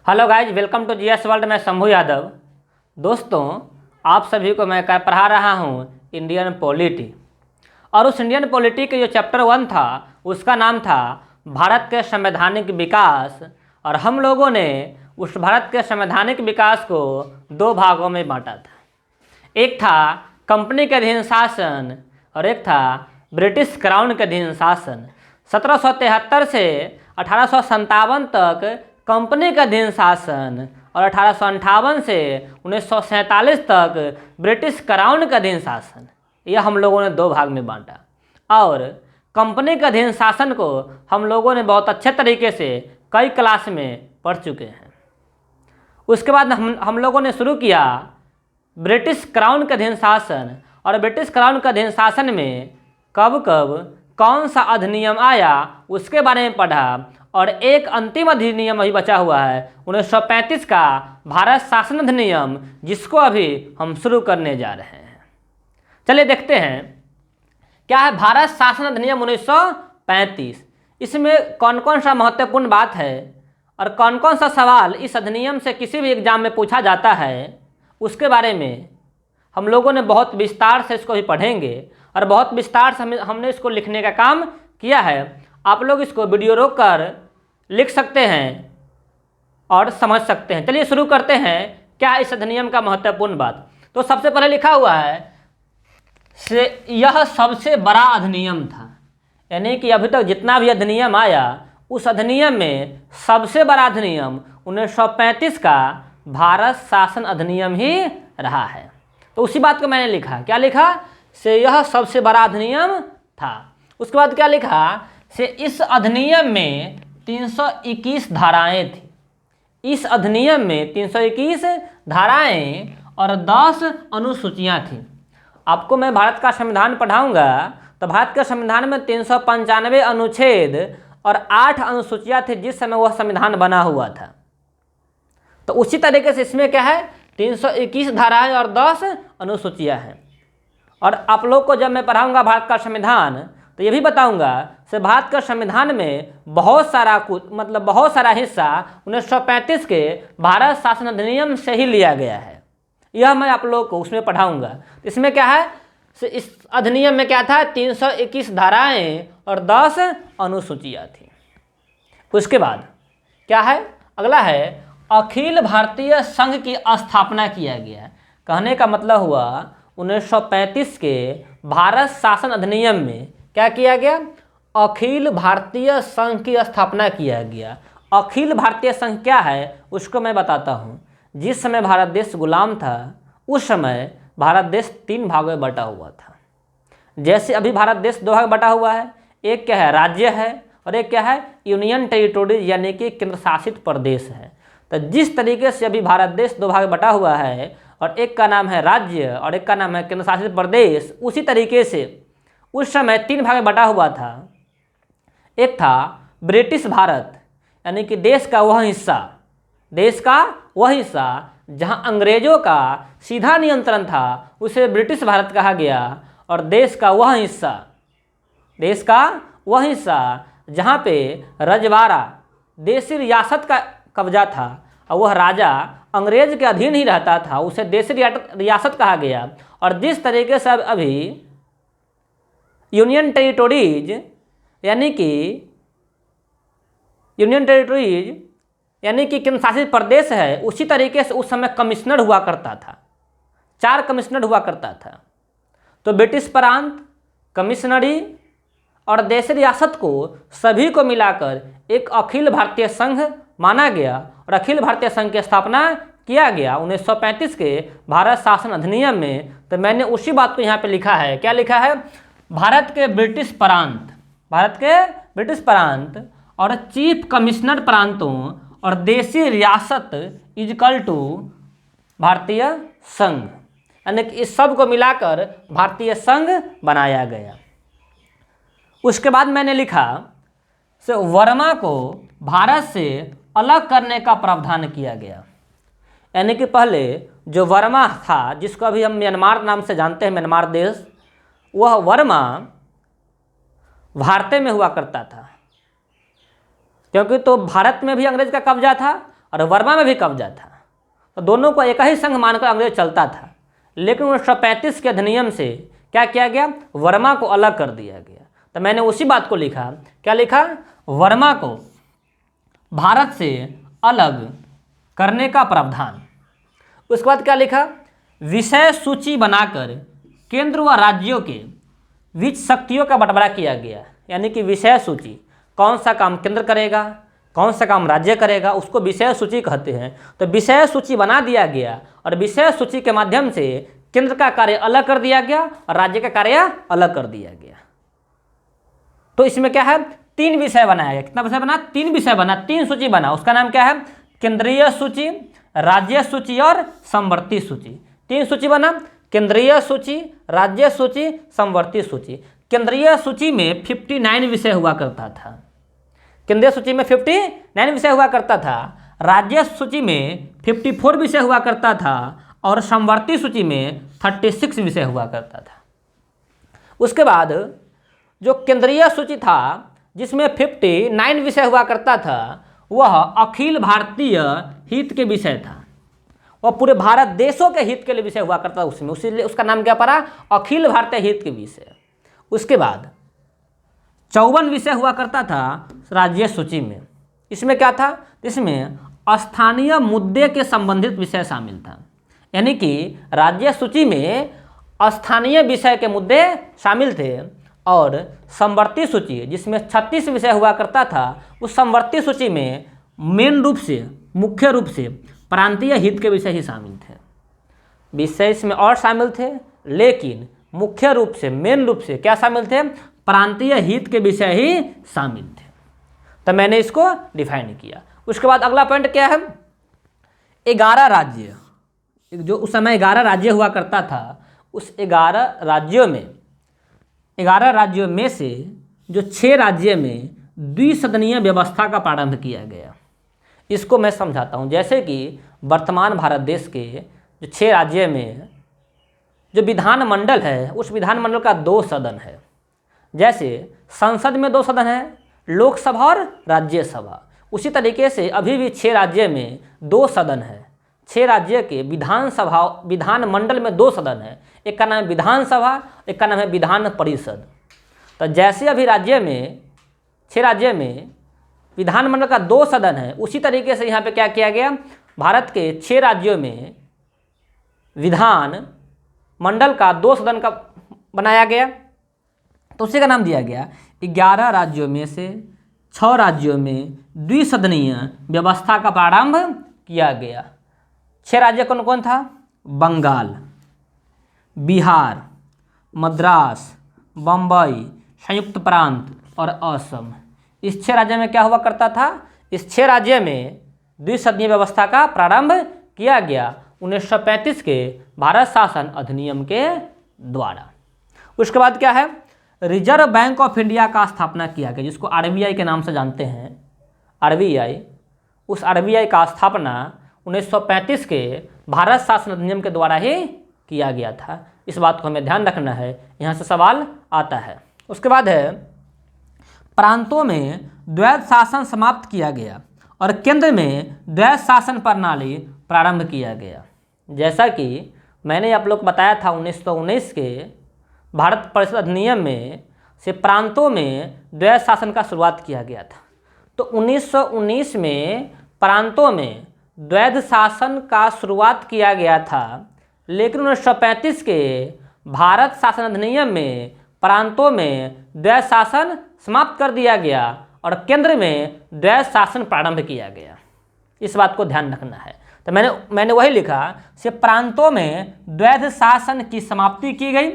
Hello guys, welcome to GS world. मैं शंभू यादव। दोस्तों, आप सभी को मैं पढ़ा रहा हूँ इंडियन पॉलिटी। और उस इंडियन पॉलिटी के जो चैप्टर 1 था उसका नाम था भारत के संवैधानिक विकास। और हम लोगों ने उस भारत के संवैधानिक विकास को दो भागों में बांटा था। एक था कंपनी के अधीन शासन और एक था ब्रिटिश क्राउन के अधीन शासन। 1773 से 1857 तक कंपनी का अधीन शासन और 1858 से 1947 तक ब्रिटिश क्राउन का अधीन शासन। यह हम लोगों ने दो भाग में बांटा। और कंपनी का अधीन शासन को हम लोगों ने बहुत अच्छे तरीके से कई क्लास में पढ़ चुके हैं। उसके बाद हम लोगों ने शुरू किया ब्रिटिश क्राउन का अधीन शासन। और ब्रिटिश क्राउन का अधीन शासन में कब कब कौन सा अधिनियम आया उसके बारे में पढ़ा। और एक अंतिम अधिनियम अभी बचा हुआ है 1935 का भारत शासन अधिनियम, जिसको अभी हम शुरू करने जा रहे हैं। चलिए देखते हैं क्या है भारत शासन अधिनियम 1935। इसमें कौन कौन सा महत्वपूर्ण बात है और कौन कौन सा सवाल इस अधिनियम से किसी भी एग्जाम में पूछा जाता है, उसके बारे में हम लोगों ने बहुत विस्तार से इसको भी पढ़ेंगे। और बहुत विस्तार से हमने इसको लिखने का काम किया है। आप लोग इसको वीडियो रोक कर लिख सकते हैं और समझ सकते हैं। चलिए शुरू करते हैं क्या इस अधिनियम का महत्वपूर्ण बात। तो सबसे पहले लिखा हुआ है से यह सबसे बड़ा अधिनियम था। यानी कि अभी तक जितना भी अधिनियम आया उस अधिनियम में सबसे बड़ा अधिनियम 1935 का भारत शासन अधिनियम ही रहा है। तो उसी बात को मैंने लिखा। क्या लिखा? से यह सबसे बड़ा अधिनियम था। उसके बाद क्या लिखा? से इस अधिनियम में 321 धाराएं थी। इस अधिनियम में 321 धाराएं और 10 अनुसूचियां थी। आपको मैं भारत का संविधान पढ़ाऊंगा तो भारत के संविधान में 395 अनुच्छेद और 8 अनुसूचियां थी जिस समय वह संविधान बना हुआ था। तो उसी तरीके से इसमें क्या है 321 धाराएं और 10 अनुसूचियां हैं। और आप लोग को जब मैं पढ़ाऊंगा भारत का संविधान तो ये भी बताऊंगा से भारत का संविधान में बहुत सारा हिस्सा 1935 के भारत शासन अधिनियम से ही लिया गया है। यह मैं आप लोग को उसमें पढ़ाऊंगा। इसमें क्या है से इस अधिनियम में क्या था 321 धाराएं और 10 अनुसूचियां थी। उसके बाद क्या है अगला है अखिल भारतीय संघ की स्थापना किया गया। कहने का मतलब हुआ 1935 के भारत शासन अधिनियम में क्या किया गया? अखिल भारतीय संघ की स्थापना किया गया। अखिल भारतीय संघ क्या है उसको मैं बताता हूँ। जिस समय भारत देश गुलाम था उस समय भारत देश 3 भागों में बटा हुआ था। जैसे अभी भारत देश 2 भाग में बटा हुआ है। एक क्या है राज्य है और एक क्या है यूनियन टेरिटोरीज यानी कि केंद्र शासित प्रदेश है। तो जिस तरीके से अभी भारत देश 2 भाग में बटा हुआ है और एक का नाम है राज्य और एक का नाम है केंद्र शासित प्रदेश, उसी तरीके से उस समय 3 भाग में बटा हुआ था। एक था ब्रिटिश भारत यानी कि देश का वह हिस्सा जहां अंग्रेजों का सीधा नियंत्रण था उसे ब्रिटिश भारत कहा गया। और देश का वह हिस्सा जहां पे रजवाड़ा देशी रियासत का कब्जा था और वह राजा अंग्रेज के अधीन ही रहता था, उसे देशी रियासत कहा गया। और जिस तरीके से अभी यूनियन टेरिटोरीज यानी कि केंद्र शासित प्रदेश है, उसी तरीके से उस समय कमिश्नर हुआ करता था। 4 कमिश्नर हुआ करता था। तो ब्रिटिश प्रांत, कमिश्नरी और देश रियासत को सभी को मिलाकर एक अखिल भारतीय संघ माना गया और अखिल भारतीय संघ की स्थापना किया गया 1935 के भारत शासन अधिनियम में। तो मैंने उसी बात को यहाँ पे लिखा है। क्या लिखा है? भारत के ब्रिटिश प्रांत और चीफ कमिश्नर प्रांतों और देशी रियासत इजकल टू भारतीय संघ, यानी कि इस सब को मिलाकर भारतीय संघ बनाया गया। उसके बाद मैंने लिखा से वर्मा को भारत से अलग करने का प्रावधान किया गया। यानी कि पहले जो वर्मा था जिसको अभी हम म्यांमार नाम से जानते हैं, म्यांमार देश, वह वर्मा भारत में हुआ करता था। क्योंकि तो भारत में भी अंग्रेज का कब्जा था और वर्मा में भी कब्जा था। तो दोनों को एक ही संघ मानकर अंग्रेज चलता था। लेकिन 1935 के अधिनियम से क्या किया गया, वर्मा को अलग कर दिया गया। तो मैंने उसी बात को लिखा, क्या लिखा, वर्मा को भारत से अलग करने का प्रावधान। उसके बाद क्या लिखा, विषय सूची बनाकर केंद्र व राज्यों के बीच शक्तियों का बंटवारा किया गया। यानी कि विषय सूची, कौन सा काम केंद्र करेगा, कौन सा काम राज्य करेगा, उसको विषय सूची कहते हैं। तो विषय सूची बना दिया गया और विषय सूची के माध्यम से केंद्र का कार्य अलग कर दिया गया और राज्य का कार्य अलग कर दिया गया। तो इसमें क्या है, 3 विषय बनाया गया। कितना विषय बना, 3 विषय बना, 3 सूची बना। उसका नाम क्या है, केंद्रीय सूची, राज्य सूची और समवर्ती सूची। 3 सूची बना, केंद्रीय सूची, राज्य सूची, समवर्ती सूची। केंद्रीय सूची में 59 विषय हुआ करता था। केंद्रीय सूची में 59 विषय हुआ करता था। राज्य सूची में 54 विषय हुआ करता था और समवर्ती सूची में 36 विषय हुआ करता था। उसके बाद जो केंद्रीय सूची था जिसमें 59 विषय हुआ करता था, वह अखिल भारतीय हित के विषय था। वह पूरे भारत देशों के हित के लिए विषय हुआ करता था उसमें, उसीलिए उसका नाम क्या पड़ा, अखिल भारतीय हित के विषय। उसके बाद 54 विषय हुआ करता था राज्य सूची में। इसमें क्या था, इसमें स्थानीय मुद्दे के संबंधित विषय शामिल था। यानी कि राज्य सूची में स्थानीय विषय के मुद्दे शामिल थे। और समवर्ती सूची जिसमें 36 विषय हुआ करता था, उस समवर्ती सूची में मेन रूप से, मुख्य रूप से प्रांतीय हित के विषय ही शामिल थे। विषय इसमें और शामिल थे, लेकिन मुख्य रूप से, मेन रूप से क्या शामिल थे, प्रांतीय हित के विषय ही शामिल थे। तो मैंने इसको डिफाइन किया। उसके बाद अगला पॉइंट क्या है, 11 राज्य, जो उस समय 11 राज्य हुआ करता था, उस 11 राज्यों में से जो 6 राज्य में द्विसदनीय व्यवस्था का प्रारंभ किया गया। इसको मैं समझाता हूँ। जैसे कि वर्तमान भारत देश के जो 6 राज्य में जो विधानमंडल है, उस विधानमंडल का 2 सदन है। जैसे संसद में 2 सदन है, लोकसभा और राज्यसभा। उसी तरीके से अभी भी 6 राज्य में 2 सदन है। 6 राज्य के विधानमंडल में 2 सदन है। एक का नाम है विधानसभा, एक का नाम है विधान परिषद। तो जैसे अभी 6 राज्य में विधानमंडल का 2 सदन है, उसी तरीके से यहाँ पे क्या किया गया, भारत के 6 राज्यों में विधान मंडल का 2 सदन का बनाया गया। तो उसी का नाम दिया गया। 11 राज्यों में से 6 राज्यों में द्विसदनीय व्यवस्था का प्रारंभ किया गया। 6 राज्य कौन कौन था, बंगाल, बिहार, मद्रास, बम्बई, संयुक्त प्रांत और असम। इस 6 राज्यों में क्या हुआ करता था, इस 6 राज्य में द्विसदनीय व्यवस्था का प्रारंभ किया गया 1935 के भारत शासन अधिनियम के द्वारा। उसके बाद क्या है, रिजर्व बैंक ऑफ इंडिया का स्थापना किया गया, जिसको आरबीआई के नाम से जानते हैं, आरबीआई। उस आरबीआई का स्थापना 1935 के भारत शासन अधिनियम के द्वारा ही किया गया था। इस बात को हमें ध्यान रखना है, यहाँ से सवाल आता है। उसके बाद है, प्रांतों में द्वैध शासन समाप्त किया गया और केंद्र में द्वैध शासन प्रणाली प्रारंभ किया गया। जैसा कि मैंने आप लोग को बताया था, 1919 के भारत परिषद अधिनियम में से प्रांतों में द्वैध शासन का शुरुआत किया गया था। तो 1919 में प्रांतों में द्वैध शासन का शुरुआत किया गया था, लेकिन 1935 के भारत शासन अधिनियम में प्रांतों में द्वैध शासन समाप्त कर दिया गया और केंद्र में द्वैध शासन प्रारंभ किया गया। इस बात को ध्यान रखना है। तो मैंने वही लिखा, से प्रांतों में द्वैध शासन की समाप्ति की गई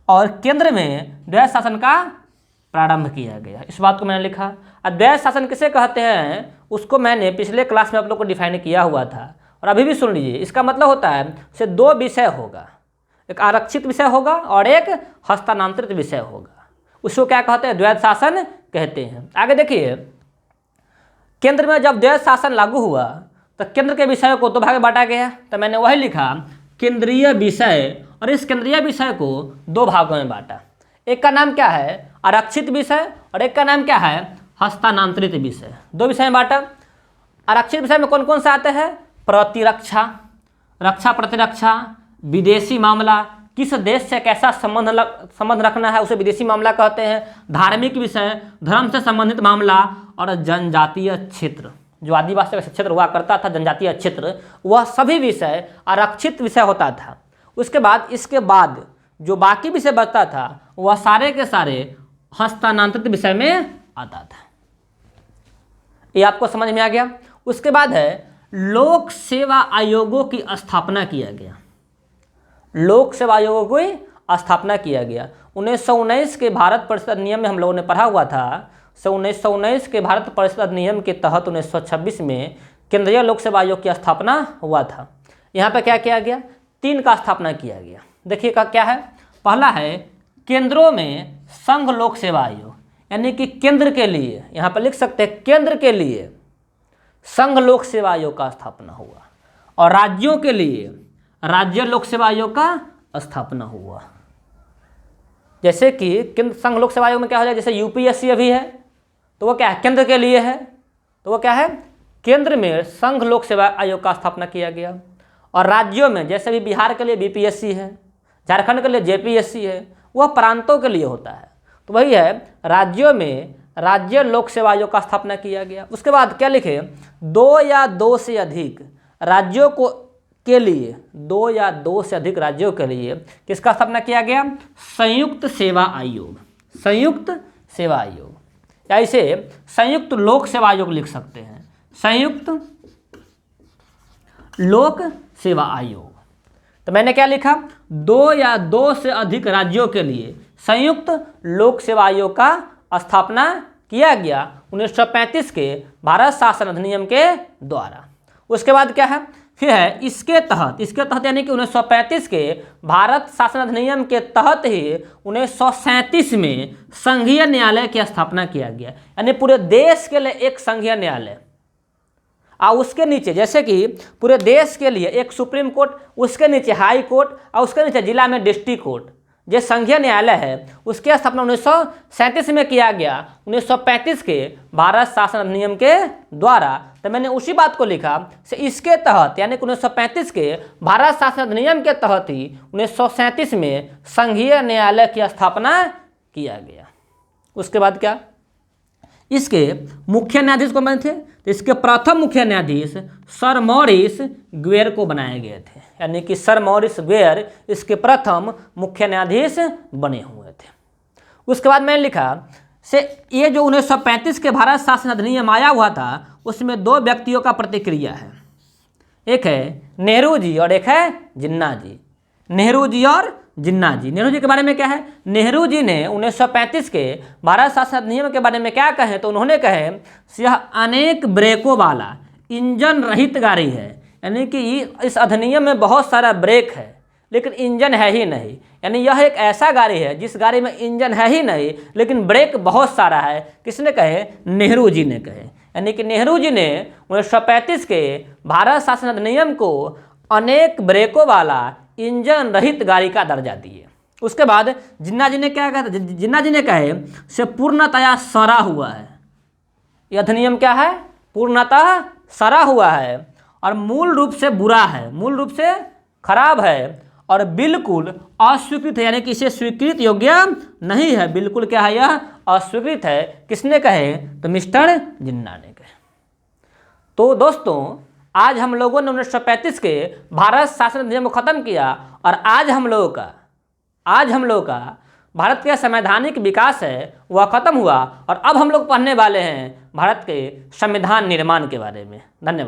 और केंद्र में द्वैध शासन का प्रारंभ किया गया। इस बात को मैंने लिखा। अब द्वैध शासन किसे कहते हैं, उसको मैंने पिछले क्लास में आप लोग को डिफाइन किया हुआ था, और अभी भी सुन लीजिए। इसका मतलब होता है से 2 विषय होगा, एक आरक्षित विषय होगा और एक हस्तांतरित विषय होगा। उसको क्या कहते हैं, द्वैध शासन कहते हैं। आगे देखिए, केंद्र में जब द्वैध शासन लागू हुआ तो केंद्र के विषयों को 2 भाग में बांटा गया। तो मैंने वही लिखा, केंद्रीय विषय, और इस केंद्रीय विषय को 2 भागों में बांटा। एक का नाम क्या है, आरक्षित विषय, और एक का नाम क्या है, हस्तांतरित विषय। 2 विषय में बांटा। आरक्षित विषय में कौन कौन से आते हैं? प्रतिरक्षा, रक्षा प्रतिरक्षा, विदेशी मामला, किस देश से कैसा संबंध रखना है उसे विदेशी मामला कहते हैं, धार्मिक विषय, धर्म से संबंधित मामला, और जनजातीय क्षेत्र, जो आदिवासी क्षेत्र हुआ करता था, जनजातीय क्षेत्र, वह सभी विषय आरक्षित विषय होता था। उसके बाद इसके बाद जो बाकी विषय बचता था वह सारे के सारे हस्तांतरित विषय में आता था। ये आपको समझ में आ गया। उसके बाद है लोक सेवा आयोगों की स्थापना किया गया। लोक सेवा आयोगों की स्थापना किया गया 1919 के भारत परिषद अधिनियम में हम लोगों ने पढ़ा हुआ था। 1919 के भारत परिषद अधिनियम के तहत 1926 में केंद्रीय लोक सेवा आयोग की स्थापना हुआ था। यहाँ पे क्या किया गया? 3 का स्थापना किया गया। देखिए का क्या है? पहला है केंद्रों में संघ लोक सेवा आयोग, यानी कि केंद्र के लिए, यहाँ पर लिख सकते हैं केंद्र के लिए संघ लोक सेवा आयोग का स्थापना हुआ, और राज्यों के लिए राज्य लोक सेवा आयोग का स्थापना हुआ। जैसे कि केंद्र संघ लोक सेवा आयोग में क्या हो जाए, जैसे यूपीएससी अभी है तो वो क्या है? केंद्र के लिए है, तो वो क्या है? केंद्र में संघ लोक सेवा आयोग का स्थापना किया गया। और राज्यों में जैसे भी बिहार के लिए बीपीएससी है, झारखंड के लिए जेपीएससी है, वह प्रांतों के लिए होता है। तो वही है, राज्यों में राज्य लोक सेवा आयोग का स्थापना किया गया। उसके बाद क्या लिखे? 2 या 2 से अधिक राज्यों को के लिए, 2 या 2 से अधिक राज्यों के लिए किसका स्थापना किया गया? संयुक्त सेवा आयोग। संयुक्त सेवा आयोग, या इसे संयुक्त लोक सेवा आयोग लिख सकते हैं। संयुक्त लोक सेवा आयोग। तो मैंने क्या लिखा? 2 या 2 से अधिक राज्यों के लिए संयुक्त लोक सेवा आयोग का स्थापना किया गया 1935 के भारत शासन अधिनियम के द्वारा। उसके बाद क्या है? फिर है इसके तहत यानी कि 1935 के भारत शासन अधिनियम के तहत ही 1937 में संघीय न्यायालय की स्थापना किया गया, यानी पूरे देश के लिए एक संघीय न्यायालय। और उसके नीचे जैसे कि पूरे देश के लिए एक सुप्रीम कोर्ट, उसके नीचे हाई कोर्ट, और उसके नीचे जिला में डिस्ट्रिक्ट कोर्ट, जो संघीय न्यायालय है उसकी स्थापना 1937 में किया गया 1935 के भारत शासन अधिनियम के द्वारा। तो मैंने उसी बात को लिखा से इसके तहत, यानी 1935 के भारत शासन अधिनियम के तहत ही 1937 में संघीय न्यायालय की स्थापना किया गया। उसके बाद क्या? इसके मुख्य न्यायाधीश कौन बने थे? तो इसके प्रथम मुख्य न्यायाधीश सर मॉरिस ग्वेर को बनाए गए थे, यानी कि सर मॉरिस ग्वेर इसके प्रथम मुख्य न्यायाधीश बने हुए थे। उसके बाद मैंने लिखा से ये जो 1935 के भारत शासन अधिनियम आया हुआ था उसमें 2 व्यक्तियों का प्रतिक्रिया है। एक है नेहरू जी और एक है जिन्ना जी। नेहरू जी और जिन्ना जी। नेहरू जी के बारे में क्या है? नेहरू जी ने 1935 के भारत शासन अधिनियम के बारे में क्या कहे? तो उन्होंने कहे यह अनेक ब्रेकों वाला इंजन रहित गाड़ी है, यानी कि इस अधिनियम में बहुत सारा ब्रेक है लेकिन इंजन है ही नहीं, यानी यह एक ऐसा गाड़ी है जिस गाड़ी में इंजन है ही नहीं लेकिन ब्रेक बहुत सारा है। किसने कहे? नेहरू जी ने कहे। यानी कि नेहरू जी ने 1935 के भारत शासन अधिनियम को अनेक ब्रेकों वाला इंजन रहित गाड़ी का दर्जा दिए। उसके बाद जिन्ना जी ने क्या कहा? जिन्ना जी ने कहे से पूर्णतया सड़ा हुआ है। यह अधिनियम क्या है? पूर्णतः सड़ा हुआ है और मूल रूप से बुरा है, मूल रूप से खराब है और बिल्कुल अस्वीकृत है, यानी कि इसे स्वीकृत योग्य नहीं है। बिल्कुल क्या है? यह अस्वीकृत है। किसने कहे? तो मिस्टर जिन्ना ने कहे। तो दोस्तों आज हम लोगों ने 1935 के भारत शासन अधिनियम को खत्म किया और आज हम लोगों का भारत का संवैधानिक विकास है वह खत्म हुआ और अब हम लोग पढ़ने वाले हैं भारत के संविधान निर्माण के बारे में। धन्यवाद।